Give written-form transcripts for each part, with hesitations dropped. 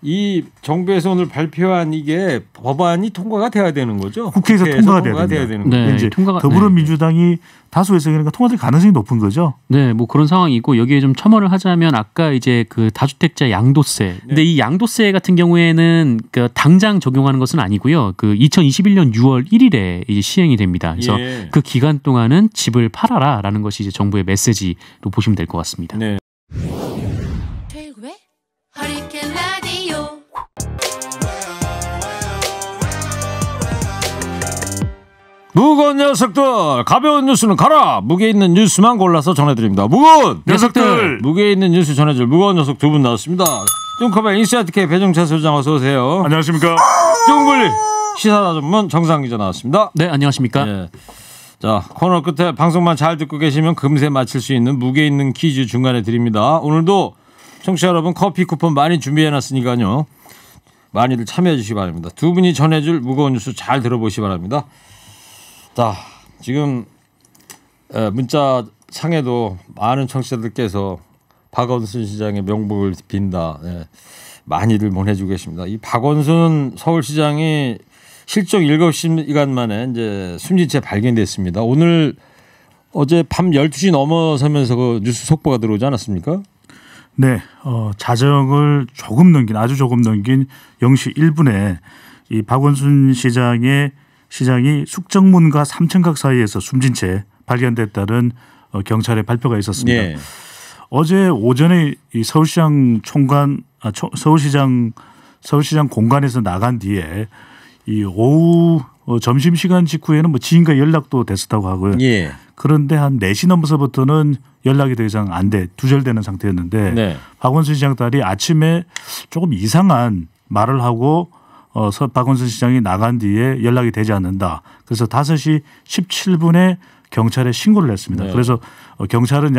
이 정부에서 오늘 발표한 이게 법안이 통과가 돼야 되는 거죠? 국회에서 통과가 돼야 되는 거죠. 네, 이제 더불어민주당이 다수에서 그러니까 통과될 가능성이 높은 거죠. 네, 뭐 그런 상황이고 여기에 좀 첨언을 하자면 아까 이제 그 다주택자 양도세. 근데 이 양도세 같은 경우에는 그 당장 적용하는 것은 아니고요. 그 2021년 6월 1일에 이제 시행이 됩니다. 그래서 그 기간 동안은 집을 팔아라라는 것이 이제 정부의 메시지로 보시면 될 것 같습니다. 네. 무거운 녀석들 가벼운 뉴스는 가라. 무게 있는 뉴스만 골라서 전해드립니다. 무거운 녀석들 무게 있는 뉴스 전해줄 무거운 녀석 두 분 나왔습니다. 뚱커벨 인사이트K 배종찬 소장 어서 오세요. 안녕하십니까. 뚱블리 시사다 전문 정상 기자 나왔습니다. 네, 안녕하십니까. 네. 자, 코너 끝에 방송만 잘 듣고 계시면 금세 맞힐 수 있는 무게 있는 퀴즈 중간에 드립니다. 오늘도 청취자 여러분 커피 쿠폰 많이 준비해놨으니까요. 많이들 참여해 주시기 바랍니다. 두 분이 전해줄 무거운 뉴스 잘 들어보시기 바랍니다. 자, 지금 문자 상에도 많은 청취자들께서 박원순 시장의 명복을 빈다. 네, 많이들 보내주고 계십니다. 이 박원순 서울시장이 실종 7시간 만에 이제 숨진 채 발견됐습니다. 오늘 어제 밤 12시 넘어서면서 그 뉴스 속보가 들어오지 않았습니까? 네, 자정을 아주 조금 넘긴 0시 1분에 이 박원순 시장이 숙정문과 삼천각 사이에서 숨진 채 발견됐다는 경찰의 발표가 있었습니다. 네. 어제 오전에 이 서울시장 공간에서 나간 뒤에 이 오후 점심시간 직후에는 뭐 지인과 연락도 됐었다고 하고요. 예. 그런데 한 4시 넘어서부터는 연락이 더 이상 두절되는 상태였는데 네. 박원순 시장 딸이 아침에 조금 이상한 말을 하고 박원순 시장이 나간 뒤에 연락이 되지 않는다. 그래서 5시 17분에 경찰에 신고를 했습니다. 네. 그래서 경찰은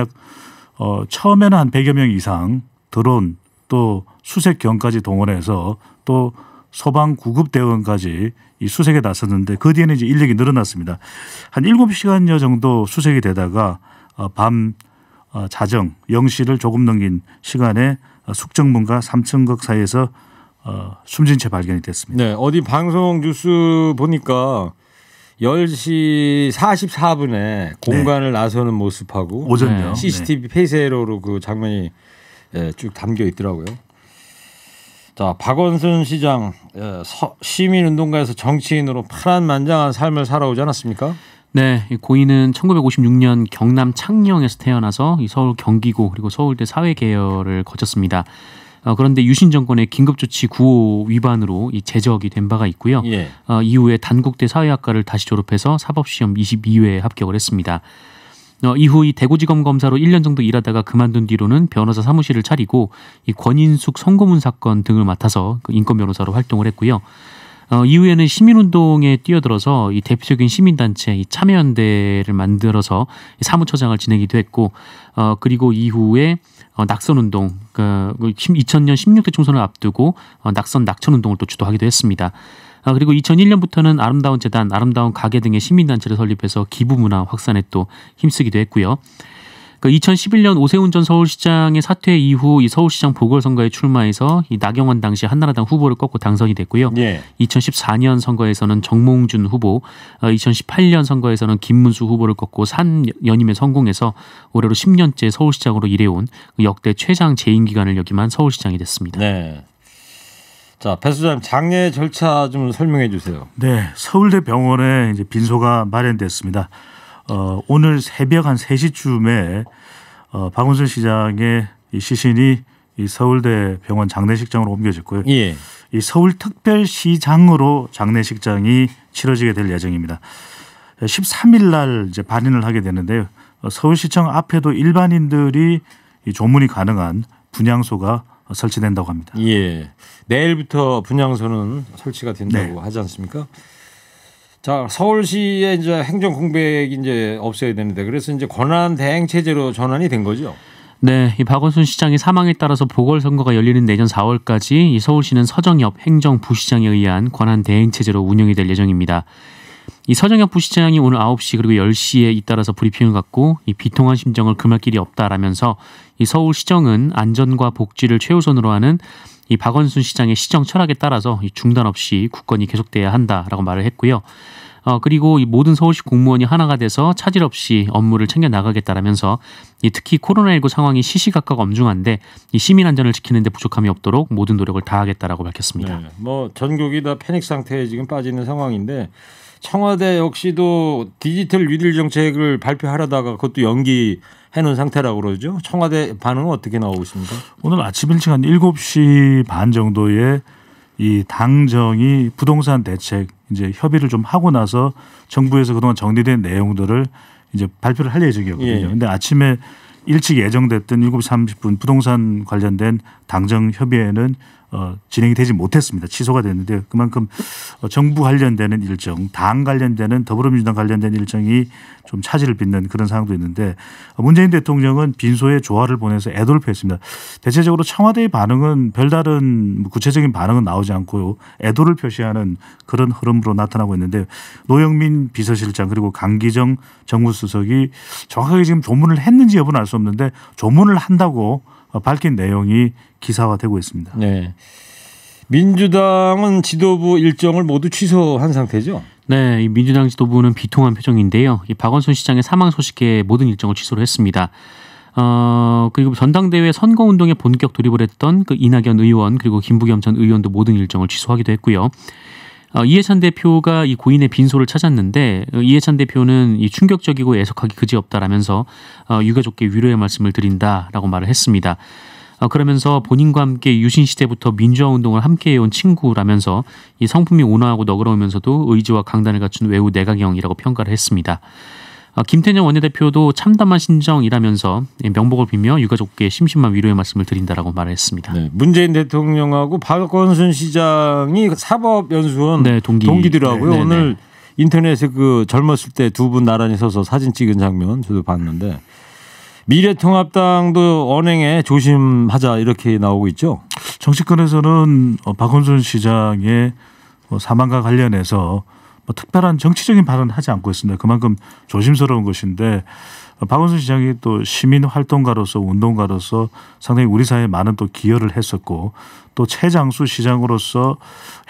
처음에는 한 100여 명 이상 드론 또 수색경까지 동원해서 또 소방 구급대원까지 이 수색에 나섰는데 그 뒤에는 이제 인력이 늘어났습니다. 한 7시간여 정도 수색이 되다가 밤 자정 0시를 조금 넘긴 시간에 숙정문과 삼천각 사이에서 숨진 채 발견이 됐습니다. 네, 어디 방송 뉴스 보니까 10시 44분에 공간을 나서는 모습하고 오전요. CCTV 폐쇄로로 그 장면이 쭉 담겨 있더라고요. 자, 박원순 시장 시민운동가에서 정치인으로 파란만장한 삶을 살아오지 않았습니까? 네, 고인은 1956년 경남 창녕에서 태어나서 서울 경기고 그리고 서울대 사회계열을 거쳤습니다. 그런데 유신 정권의 긴급조치 9호 위반으로 제적이 된 바가 있고요. 예. 이후에 단국대 사회학과를 다시 졸업해서 사법시험 22회에 합격을 했습니다. 이후 이 대구지검 검사로 1년 정도 일하다가 그만둔 뒤로는 변호사 사무실을 차리고 이 권인숙 성고문 사건 등을 맡아서 인권 변호사로 활동을 했고요. 이후에는 시민운동에 뛰어들어서 이 대표적인 시민단체 이 참여연대를 만들어서 사무처장을 지내기도 했고, 그리고 이후에 낙선운동, 2000년 16대 총선을 앞두고 낙천운동을 또 주도하기도 했습니다. 그리고 2001년부터는 아름다운 재단, 아름다운 가게 등의 시민단체를 설립해서 기부문화 확산에 또 힘쓰기도 했고요. 2011년 오세훈 전 서울시장의 사퇴 이후 이 서울시장 보궐선거에 출마해서 이 나경원 당시 한나라당 후보를 꺾고 당선이 됐고요. 예. 2014년 선거에서는 정몽준 후보, 2018년 선거에서는 김문수 후보를 꺾고 3연임에 성공해서 올해로 10년째 서울시장으로 일해온 역대 최장 재임 기간을 역임한 서울시장이 됐습니다. 네. 자, 배 소장님 장례 절차 좀 설명해 주세요. 네, 서울대 병원에 이제 빈소가 마련됐습니다. 오늘 새벽 한 3시쯤에 박원순 시장의 이 시신이 이 서울대 병원 장례식장으로 옮겨졌고요. 예. 이 서울특별시장으로 장례식장이 치러지게 될 예정입니다. 13일 날 이제 발인을 하게 되는데요. 서울시청 앞에도 일반인들이 이 조문이 가능한 분향소가 설치된다고 합니다. 예. 내일부터 분향소는 설치가 된다고 하지 않습니까? 자, 서울시의 이제 행정 공백이 이제 없어야 되는데 그래서 이제 권한 대행 체제로 전환이 된 거죠. 네, 이 박원순 시장의 사망에 따라서 보궐선거가 열리는 내년 4월까지 이 서울시는 서정엽 행정부시장에 의한 권한 대행 체제로 운영이 될 예정입니다. 이 서정엽 부시장이 오늘 9시 그리고 10시에 잇따라서 브리핑을 갖고 이 비통한 심정을 금할 길이 없다라면서 이 서울시정은 안전과 복지를 최우선으로 하는 이 박원순 시장의 시정 철학에 따라서 이 중단 없이 국권이 계속돼야 한다라고 말을 했고요. 그리고 이 모든 서울시 공무원이 하나가 돼서 차질 없이 업무를 챙겨 나가겠다라면서 특히 코로나19 상황이 시시각각 엄중한데 이 시민 안전을 지키는 데 부족함이 없도록 모든 노력을 다하겠다라고 밝혔습니다. 네, 뭐 전국이 다 패닉 상태에 지금 빠지는 상황인데 청와대 역시도 디지털 뉴딜 정책을 발표하려다가 그것도 연기해 놓은 상태라고 그러죠. 청와대 반응은 어떻게 나오고 있습니까? 오늘 아침 일찍 한 7시 반 정도에 이 당정이 부동산 대책 이제 협의를 좀 하고 나서 정부에서 그동안 정리된 내용들을 이제 발표를 할 예정이었거든요. 그런데 아침에 일찍 예정됐던 7시 30분 부동산 관련된 당정 협의회는 진행이 되지 못했습니다. 취소가 됐는데 그만큼 정부 관련되는 일정, 당 관련되는 더불어민주당 관련된 일정이 좀 차질을 빚는 그런 상황도 있는데 문재인 대통령은 빈소에 조화를 보내서 애도를 표했습니다. 대체적으로 청와대의 반응은 별다른 구체적인 반응은 나오지 않고요. 애도를 표시하는 그런 흐름으로 나타나고 있는데 노영민 비서실장 그리고 강기정 정무수석이 정확하게 지금 조문을 했는지 여부는 알 수 없는데 조문을 한다고 밝힌 내용이 기사화되고 있습니다. 네. 민주당은 지도부 일정을 모두 취소한 상태죠? 네, 이 민주당 지도부는 비통한 표정인데요. 이 박원순 시장의 사망 소식에 모든 일정을 취소를 했습니다. 그리고 전당대회 선거운동에 본격 돌입을 했던 그 이낙연 의원 그리고 김부겸 전 의원도 모든 일정을 취소하기도 했고요. 이해찬 대표가 이 고인의 빈소를 찾았는데 이해찬 대표는 이 충격적이고 애석하기 그지없다라면서 유가족께 위로의 말씀을 드린다라고 말을 했습니다. 그러면서 본인과 함께 유신 시대부터 민주화 운동을 함께해온 친구라면서 이 성품이 온화하고 너그러우면서도 의지와 강단을 갖춘 외우 내각형이라고 평가를 했습니다. 김태년 원내대표도 참담한 신정이라면서 명복을 빌며 유가족께 심심한 위로의 말씀을 드린다라고 말을 했습니다. 네, 문재인 대통령하고 박원순 시장이 사법연수원 네, 동기더라고요. 네, 오늘 인터넷에 그 젊었을 때 두 분 나란히 서서 사진 찍은 장면 저도 봤는데 미래통합당도 언행에 조심하자 이렇게 나오고 있죠. 정치권에서는 박원순 시장의 사망과 관련해서 특별한 정치적인 발언은 하지 않고 있습니다. 그만큼 조심스러운 것인데 박원순 시장이 또 시민 활동가로서 운동가로서 상당히 우리 사회에 많은 또 기여를 했었고 또 최장수 시장으로서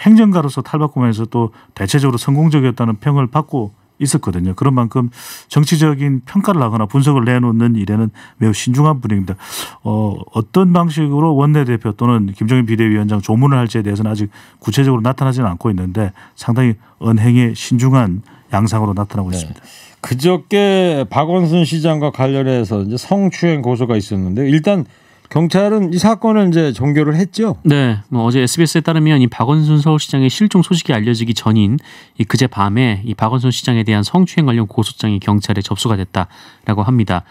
행정가로서 탈바꿈에서 또 대체적으로 성공적이었다는 평을 받고 있었거든요. 그런 만큼 정치적인 평가를 하거나 분석을 내놓는 일에는 매우 신중한 분위기입니다. 어떤 방식으로 원내대표 또는 김종인 비대위원장 조문을 할지에 대해서는 아직 구체적으로 나타나지는 않고 있는데 상당히 언행에 신중한 양상으로 나타나고 있습니다. 그저께 박원순 시장과 관련해서 이제 성추행 고소가 있었는데 일단 경찰은 이 사건을 이제 종결을 했죠. 네, 어제 SBS에 따르면 이 박원순 서울시장의 실종 소식이 알려지기 전인 이 그제 밤에 이 박원순 시장에 대한 성추행 관련 고소장이 경찰에 접수가 됐다라고 합니다.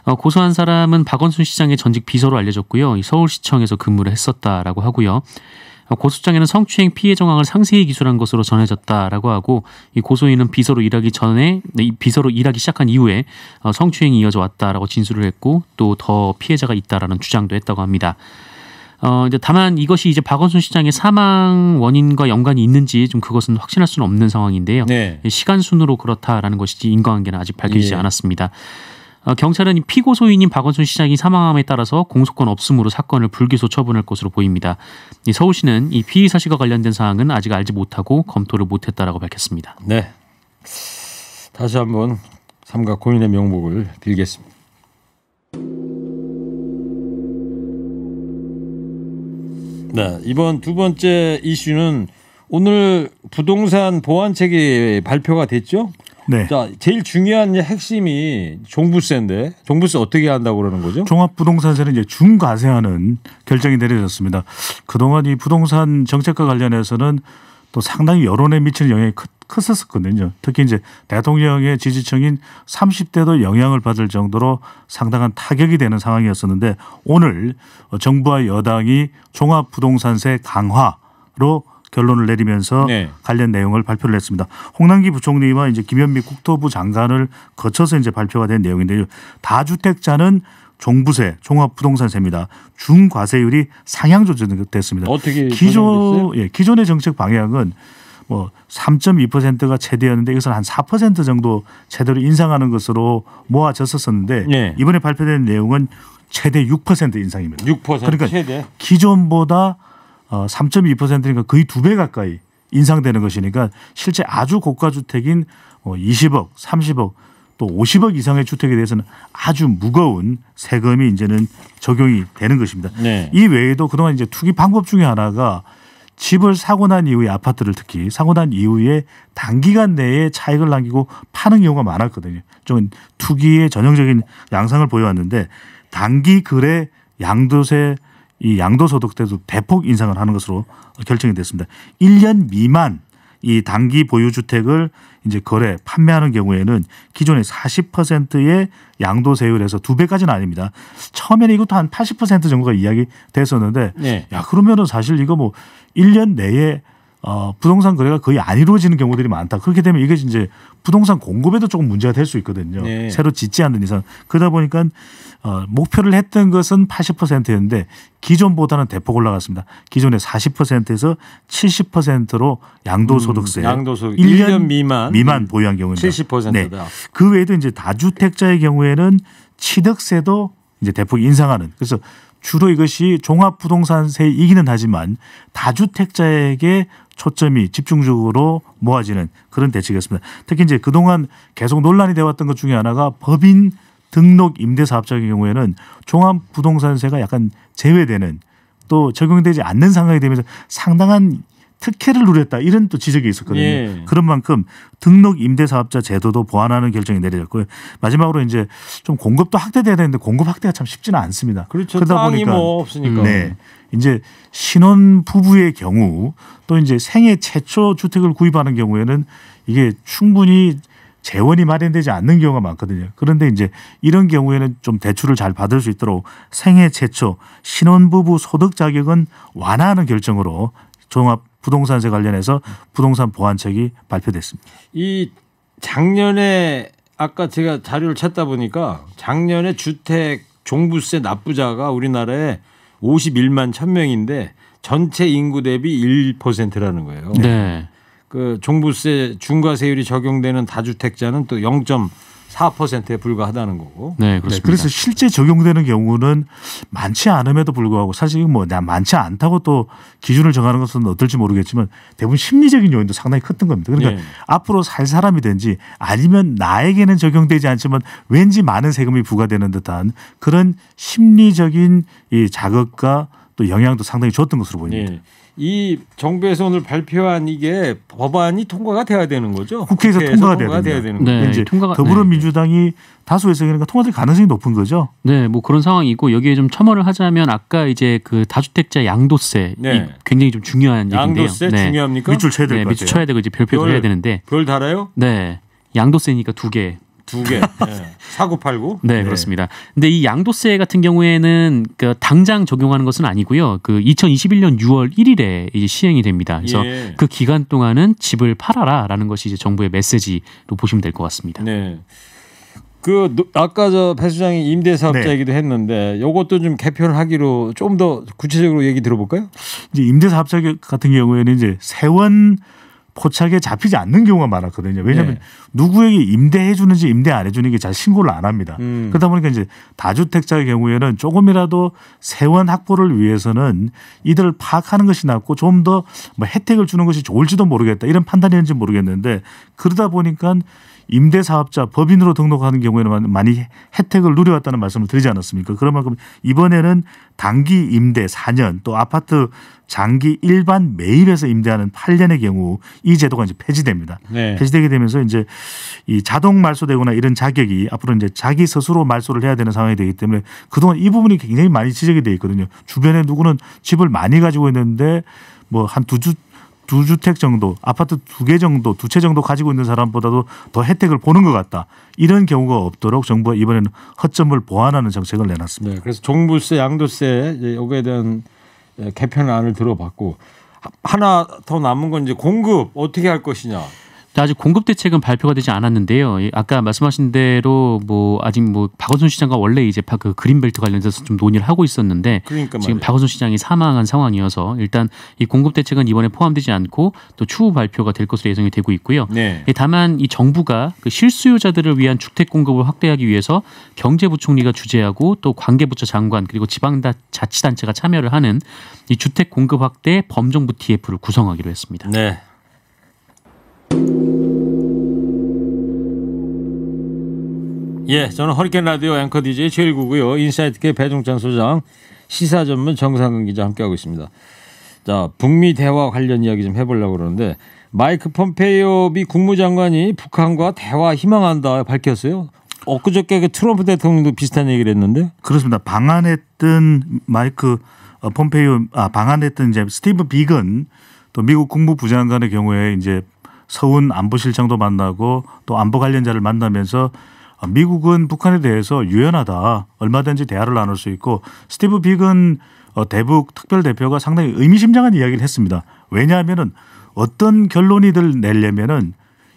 고소한 사람은 박원순 시장의 전직 비서로 알려졌고요. 이 서울시청에서 근무를 했었다라고 하고요. 고소장에는 성추행 피해 정황을 상세히 기술한 것으로 전해졌다라고 하고 이 고소인은 비서로 일하기 시작한 이후에 성추행이 이어져 왔다라고 진술을 했고 또 더 피해자가 있다라는 주장도 했다고 합니다. 이제 다만 이것이 이제 박원순 시장의 사망 원인과 연관이 있는지 좀 그것은 확신할 수는 없는 상황인데요. 네. 시간 순으로 그렇다라는 것이지 인과관계는 아직 밝혀지지 않았습니다. 경찰은 피고소인인 박원순 시장이 사망함에 따라서 공소권 없음으로 사건을 불기소 처분할 것으로 보입니다. 서울시는 이 피의 사실과 관련된 사항은 아직 알지 못하고 검토를 못했다라고 밝혔습니다. 네, 다시 한번 삼가 고인의 명복을 빌겠습니다. 네, 이번 두 번째 이슈는 오늘 부동산 보완책이 발표가 됐죠. 네. 자, 제일 중요한 핵심이 종부세인데 종부세 어떻게 한다고 그러는 거죠? 종합부동산세는 이제 중과세하는 결정이 내려졌습니다. 그동안 이 부동산 정책과 관련해서는 또 상당히 여론에 미치는 영향이 컸었거든요. 특히 이제 대통령의 지지층인 30대도 영향을 받을 정도로 상당한 타격이 되는 상황이었었는데 오늘 정부와 여당이 종합부동산세 강화로 결론을 내리면서 관련 내용을 발표를 했습니다. 홍남기 부총리와 이제 김현미 국토부 장관을 거쳐서 이제 발표가 된 내용인데요. 다주택자는 종부세, 종합부동산세입니다. 중과세율이 상향 조정됐습니다. 어떻게 기존의 정책 방향은 3.2%가 최대였는데 이것을 한 4% 정도 최대로 인상하는 것으로 모아졌었는데 이번에 발표된 내용은 최대 6% 인상입니다. 6% 그러니까 최대. 기존보다 3.2%니까 거의 2배 가까이 인상되는 것이니까 실제 아주 고가 주택인 20억, 30억 또 50억 이상의 주택에 대해서는 아주 무거운 세금이 이제는 적용이 되는 것입니다. 네. 이 외에도 그동안 이제 투기 방법 중에 하나가 집을 사고 난 이후에 아파트를 특히 사고 난 이후에 단기간 내에 차익을 남기고 파는 경우가 많았거든요. 좀 투기의 전형적인 양상을 보여왔는데 단기 거래 양도세 이 양도소득세도 대폭 인상을 하는 것으로 결정이 됐습니다. 1년 미만 이 단기 보유주택을 이제 거래 판매하는 경우에는 기존의 40%의 양도세율에서 2배까지는 아닙니다. 처음에는 이것도 한 80% 정도가 이야기 됐었는데 네. 야 그러면은 사실 이거 뭐 1년 내에 부동산 거래가 거의 안 이루어지는 경우들이 많다. 그렇게 되면 이게 이제 부동산 공급에도 조금 문제가 될 수 있거든요. 네. 새로 짓지 않는 이상. 그러다 보니까 목표를 했던 것은 80%였는데 기존보다는 대폭 올라갔습니다. 기존의 40%에서 70%로 양도소득세. 양도소득 1년 미만 보유한 경우입니다. 70%다. 네. 그 외에도 이제 다주택자의 경우에는 취득세도 이제 대폭 인상하는. 그래서 주로 이것이 종합부동산세이기는 하지만 다주택자에게 초점이 집중적으로 모아지는 그런 대책이었습니다. 특히 이제 그동안 계속 논란이 되어왔던 것 중에 하나가 법인 등록 임대사업자의 경우에는 종합부동산세가 약간 제외되는 또 적용되지 않는 상황이 되면서 상당한 특혜를 누렸다 이런 또 지적이 있었거든요. 예. 그런 만큼 등록 임대사업자 제도도 보완하는 결정이 내려졌고요. 마지막으로 이제 좀 공급도 확대돼야 되는데 공급 확대가 참 쉽지는 않습니다. 그렇죠. 그러다 땅이 보니까 뭐 없으니까. 네. 이제 신혼 부부의 경우 또 이제 생애 최초 주택을 구입하는 경우에는 이게 충분히 재원이 마련되지 않는 경우가 많거든요. 그런데 이제 이런 경우에는 좀 대출을 잘 받을 수 있도록 생애 최초 신혼부부 소득 자격은 완화하는 결정으로 종합 부동산세 관련해서 부동산 보완책이 발표됐습니다. 이 작년에 아까 제가 자료를 찾다 보니까 작년에 주택 종부세 납부자가 우리나라에 51만 1,000명인데 전체 인구 대비 1%라는 거예요. 네. 그 종부세 중과세율이 적용되는 다주택자는 또 0.4%에 불과하다는 거고. 네, 그렇습니다. 네, 그래서 실제 적용되는 경우는 많지 않음에도 불구하고 사실 뭐 많지 않다고 또 기준을 정하는 것은 어떨지 모르겠지만 대부분 심리적인 요인도 상당히 컸던 겁니다. 그러니까 네. 앞으로 살 사람이든지 아니면 나에게는 적용되지 않지만 왠지 많은 세금이 부과되는 듯한 그런 심리적인 이 자극과 또 영향도 상당히 줬던 것으로 보입니다. 네. 이 정부에서 오늘 발표한 이게 법안이 통과가 돼야 되는 거죠? 국회에서 통과가 돼야 돼야 됩니다. 되는 거죠. 네, 이제 통과가- 더불어민주당이 다수에서 그러니까 통과될 가능성이 높은 거죠. 네, 뭐 그런 상황이고 여기에 좀 첨언을 하자면 아까 이제 그 다주택자 양도세 네. 이 굉장히 좀 중요한 얘기인데요. 양도세 네. 중요합니까? 밑줄 쳐야 될 네, 것 밑줄 같아요. 쳐야 되고 이제 별표를 해야 되는데 별 달아요? 네. 양도세니까 2개. 2개. 네. 사고 팔고. 네, 그렇습니다. 근데 이 양도세 같은 경우에는 그 당장 적용하는 것은 아니고요. 그 2021년 6월 1일에 이제 시행이 됩니다. 그래서 예. 그 기간 동안은 집을 팔아라라는 것이 이제 정부의 메시지로 보시면 될 것 같습니다. 네. 그 아까 저 배 수장이 임대사업자 네. 얘기도 했는데 이것도 좀 개편을 하기로 좀 더 구체적으로 얘기 들어볼까요? 이제 임대사업자 같은 경우에는 이제 세원 포착에 잡히지 않는 경우가 많았거든요. 왜냐하면 네. 누구에게 임대해 주는지 임대 안 해주는 게 잘 신고를 안 합니다. 그러다 보니까 이제 다주택자의 경우에는 조금이라도 세원 확보를 위해서는 이들을 파악하는 것이 낫고 좀 더 뭐 혜택을 주는 것이 좋을지도 모르겠다 이런 판단이었는지 모르겠는데 그러다 보니까 임대사업자 법인으로 등록하는 경우에는 많이 혜택을 누려왔다는 말씀을 드리지 않았습니까? 그런 만큼 이번에는 단기 임대 4년 또 아파트 장기 일반 매입에서 임대하는 8년의 경우 이 제도가 이제 폐지됩니다. 네. 폐지되게 되면서 이제 이 자동 말소되거나 이런 자격이 앞으로 이제 자기 스스로 말소를 해야 되는 상황이 되기 때문에 그동안 이 부분이 굉장히 많이 지적이 돼 있거든요. 주변에 누구는 집을 많이 가지고 있는데 뭐 한 두 주택 정도, 아파트 2개 정도, 2채 정도 가지고 있는 사람보다도 더 혜택을 보는 것 같다. 이런 경우가 없도록 정부가 이번에는 허점을 보완하는 정책을 내놨습니다. 네. 그래서 종부세, 양도세 여기에 대한 개편안을 들어봤고 하나 더 남은 건 이제 공급 어떻게 할 것이냐. 아직 공급 대책은 발표가 되지 않았는데요. 아까 말씀하신 대로 뭐 아직 뭐 박원순 시장과 원래 이제 그 그린벨트 관련해서 좀 논의를 하고 있었는데 그러니까 지금 말이에요. 박원순 시장이 사망한 상황이어서 일단 이 공급 대책은 이번에 포함되지 않고 또 추후 발표가 될 것으로 예상이 되고 있고요. 네. 다만 이 정부가 그 실수요자들을 위한 주택 공급을 확대하기 위해서 경제부총리가 주재하고 또 관계부처 장관 그리고 지방자치단체가 참여를 하는 이 주택 공급 확대 범정부 TF를 구성하기로 했습니다. 네. 예, 저는 허리케인 라디오 앵커 DJ 최일구고요. 인사이트K 배종찬 소장, 시사 전문 정상근 기자 함께하고 있습니다. 자, 북미 대화 관련 이야기 좀 해보려고 그러는데 마이크 폼페이오 미 국무장관이 북한과 대화 희망한다 밝혔어요. 엊그저께 그 트럼프 대통령도 비슷한 얘기를 했는데. 그렇습니다. 방한했던 마이크 폼페이오 방한했던 이제 스티브 비건 또 미국 국무부장관의 경우에 이제 서훈 안보실장도 만나고 또 안보 관련자를 만나면서 미국은 북한에 대해서 유연하다. 얼마든지 대화를 나눌 수 있고 스티브 비건 대북 특별대표가 상당히 의미심장한 이야기를 했습니다. 왜냐하면은 어떤 결론이들 내려면은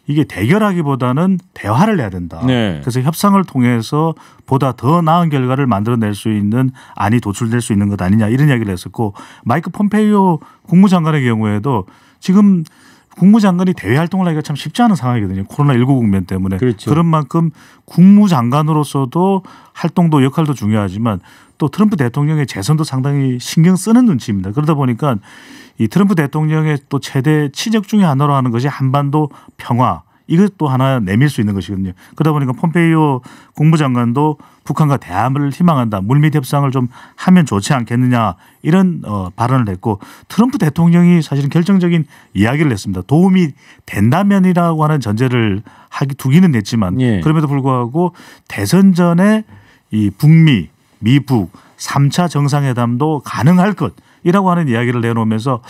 이게 대결하기보다는 대화를 해야 된다. 네. 그래서 협상을 통해서 보다 더 나은 결과를 만들어낼 수 있는 안이 도출될 수 있는 것 아니냐 이런 이야기를 했었고 마이크 폼페이오 국무장관의 경우에도 지금 국무장관이 대외 활동을 하기가 참 쉽지 않은 상황이거든요. 코로나19 국면 때문에. 그렇죠. 그런 만큼 국무장관으로서도 활동도 역할도 중요하지만 또 트럼프 대통령의 재선도 상당히 신경 쓰는 눈치입니다. 그러다 보니까 이 트럼프 대통령의 또 최대 치적 중에 하나로 하는 것이 한반도 평화. 이것도 하나 내밀 수 있는 것이거든요. 그러다 보니까 폼페이오 국무장관도 북한과 대화를 희망한다. 물밑 협상을 좀 하면 좋지 않겠느냐 이런 발언을 했고 트럼프 대통령이 사실은 결정적인 이야기를 했습니다. 도움이 된다면이라고 하는 전제를 두기는 했지만 예. 그럼에도 불구하고 대선 전에 이 북미, 미북 3차 정상회담도 가능할 것이라고 하는 이야기를 내놓으면서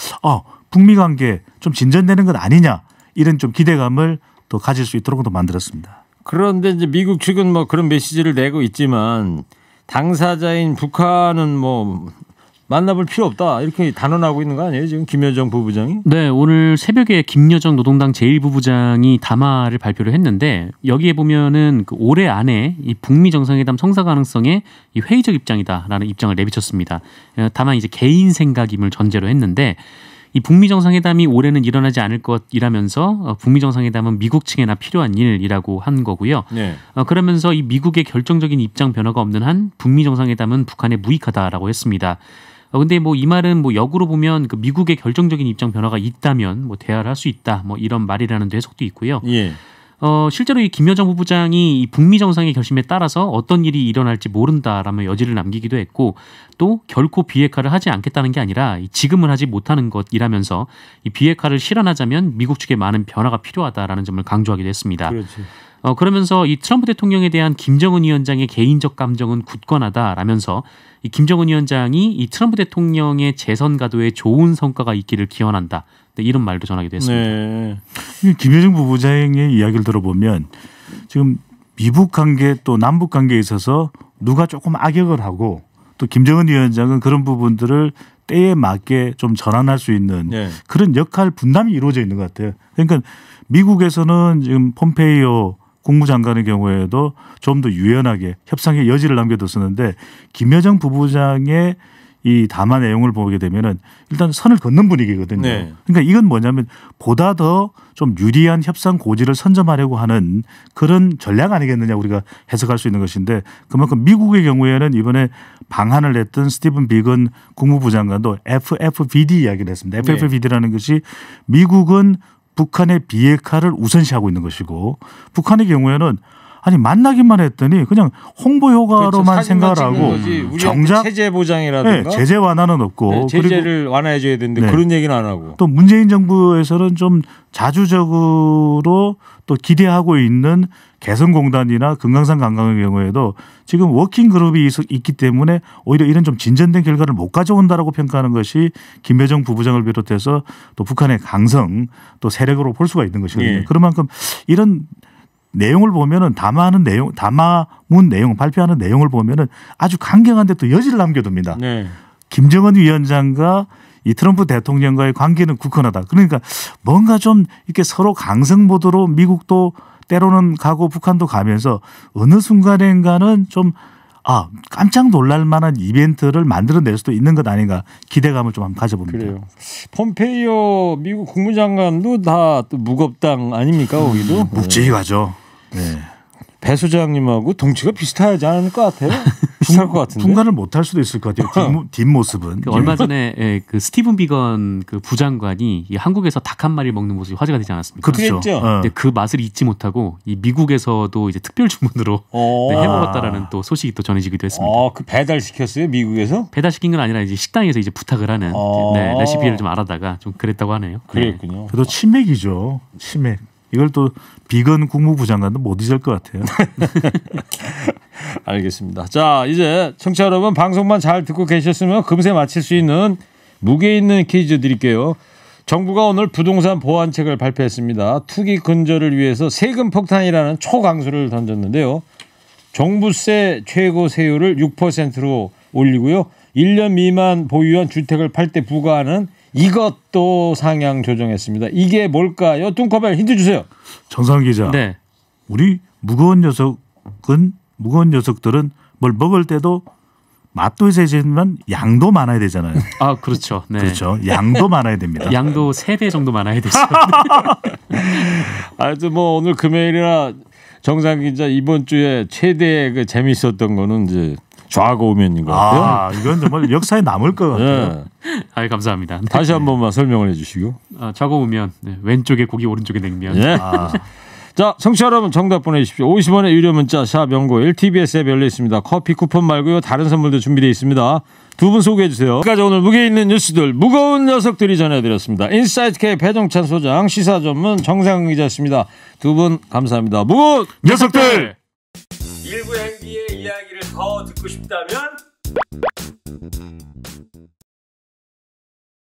북미 관계 좀 진전되는 것 아니냐 이런 좀 기대감을 또 가질 수 있도록 또 만들었습니다. 그런데 이제 미국 측은 뭐 그런 메시지를 내고 있지만 당사자인 북한은 뭐 만나볼 필요 없다 이렇게 단언하고 있는 거 아니에요 지금 김여정 부부장이? 네, 오늘 새벽에 김여정 노동당 제1부부장이 담화를 발표를 했는데 여기에 보면은 그 올해 안에 이 북미 정상회담 성사 가능성에 이 회의적 입장이다라는 입장을 내비쳤습니다. 다만 이제 개인 생각임을 전제로 했는데. 이 북미 정상회담이 올해는 일어나지 않을 것이라면서 북미 정상회담은 미국 측에나 필요한 일이라고 한 거고요. 네. 그러면서 이 미국의 결정적인 입장 변화가 없는 한 북미 정상회담은 북한에 무익하다라고 했습니다. 근데 뭐 이 말은 뭐 역으로 보면 그 미국의 결정적인 입장 변화가 있다면 뭐 대화를 할 수 있다 뭐 이런 말이라는 해석도 있고요. 예. 실제로 이 김여정 부부장이 이 북미 정상의 결심에 따라서 어떤 일이 일어날지 모른다라며 여지를 남기기도 했고 또 결코 비핵화를 하지 않겠다는 게 아니라 지금은 하지 못하는 것이라면서 이 비핵화를 실현하자면 미국 측에 많은 변화가 필요하다라는 점을 강조하기도 했습니다. 그렇지. 그러면서 이 트럼프 대통령에 대한 김정은 위원장의 개인적 감정은 굳건하다라면서 이 김정은 위원장이 이 트럼프 대통령의 재선 가도에 좋은 성과가 있기를 기원한다. 이런 말도 전하기도 했습니다. 네. 김여정 부부장의 이야기를 들어보면 지금 미북 관계 또 남북 관계에 있어서 누가 조금 악역을 하고 또 김정은 위원장은 그런 부분들을 때에 맞게 좀 전환할 수 있는 네. 그런 역할 분담이 이루어져 있는 것 같아요. 그러니까 미국에서는 지금 폼페이오 국무장관의 경우에도 좀 더 유연하게 협상의 여지를 남겨뒀었는데 김여정 부부장의 이 담화 내용을 보게 되면은 일단 선을 긋는 분위기거든요. 네. 그러니까 이건 뭐냐면 보다 더 좀 유리한 협상 고지를 선점하려고 하는 그런 전략 아니겠느냐 우리가 해석할 수 있는 것인데 그만큼 미국의 경우에는 이번에 방한을 했던 스티븐 비건 국무부 장관도 FFVD 이야기를 했습니다. FFVD라는 것이 미국은 북한의 비핵화를 우선시하고 있는 것이고 북한의 경우에는 아니 만나기만 했더니 그냥 홍보 효과로만 그렇죠. 생각을 하고 정작 체제 보장이라든가 네, 제재 완화는 없고 네, 제재를 완화해 줘야 되는데 네. 그런 얘기는 안 하고 또 문재인 정부에서는 좀 자주적으로 또 기대하고 있는 개성공단이나 금강산 관광의 경우에도 지금 워킹 그룹이 있기 때문에 오히려 이런 좀 진전된 결과를 못 가져온다라고 평가하는 것이 김여정 부부장을 비롯해서 또 북한의 강성 또 세력으로 볼 수가 있는 것이거든요. 예. 그런 만큼 이런 내용을 보면은 담화문 내용 발표하는 내용을 보면은 아주 강경한데 또 여지를 남겨둡니다. 네. 김정은 위원장과 이 트럼프 대통령과의 관계는 굳건하다. 그러니까 뭔가 좀 이렇게 서로 강성 모드로 미국도 때로는 가고 북한도 가면서 어느 순간인가는 좀 깜짝 놀랄 만한 이벤트를 만들어낼 수도 있는 것 아닌가 기대감을 좀 한번 가져봅니다. 그래요. 폼페이오 미국 국무장관도 다 또 무겁당 아닙니까 거기도? 묵직하죠. 네. 배 소장님하고 덩치가 비슷하지 않을 것 같아요. 비슷할 것 같은데. 분간을 못할 수도 있을 것 같아요. 뒷모습은. 얼마 전에 그 스티븐 비건 그 부장관이 이 한국에서 닭 한 마리 먹는 모습이 화제가 되지 않았습니까? 그렇죠. 근데 그 맛을 잊지 못하고 이 미국에서도 이제 특별 주문으로 해먹었다라는 또 소식이 또 전해지기도 했습니다. 그 배달 시켰어요 미국에서? 배달시킨 건 아니라 이제 식당에서 이제 부탁을 하는 레시피를 좀 알아다가 좀 그랬다고 하네요. 그랬군요. 그래도 치맥이죠. 치맥. 이걸 또 비건 국무부 장관도 못 잊을 것 같아요. 알겠습니다. 자, 이제 청취자 여러분 방송만 잘 듣고 계셨으면 금세 맞힐 수 있는 무게 있는 퀴즈 드릴게요. 정부가 오늘 부동산 보완책을 발표했습니다. 투기 근절을 위해서 세금 폭탄이라는 초강수를 던졌는데요. 종부세 최고 세율을 6%로 올리고요. 1년 미만 보유한 주택을 팔 때 부과하는 이것도 상향 조정했습니다. 이게 뭘까요? 뚱커벨 힌트 주세요. 정상 기자. 네. 우리 무거운 녀석들은 뭘 먹을 때도 맛도 있어야지만 양도 많아야 되잖아요. 그렇죠. 네. 그렇죠. 양도 많아야 됩니다. 양도 3배 정도 많아야 되죠. 하여튼 뭐 오늘 금요일이나 정상 기자 이번 주에 최대 그 재미있었던 거는 이제 좌고우면인 것 같아요. 이건 정말 역사에 남을 것 같아요. 네. 감사합니다. 다시 한 번만 설명을 해주시고. 좌고우면 왼쪽에 고기 오른쪽에 냉면. 네. 자, 청취자 여러분 정답 보내주십시오. 50원의 유료 문자 샵 051 TBS 앱 열려 있습니다. 커피 쿠폰 말고요. 다른 선물도 준비되어 있습니다. 두 분 소개해 주세요. 여기까지 오늘 무게 있는 뉴스들 무거운 녀석들이 전해드렸습니다. 인사이트 K 배종찬 소장 시사 전문 정상훈 기자였습니다. 두 분 감사합니다. 무거운 녀석들. 일부 행기의 이야기를 더 듣고 싶다면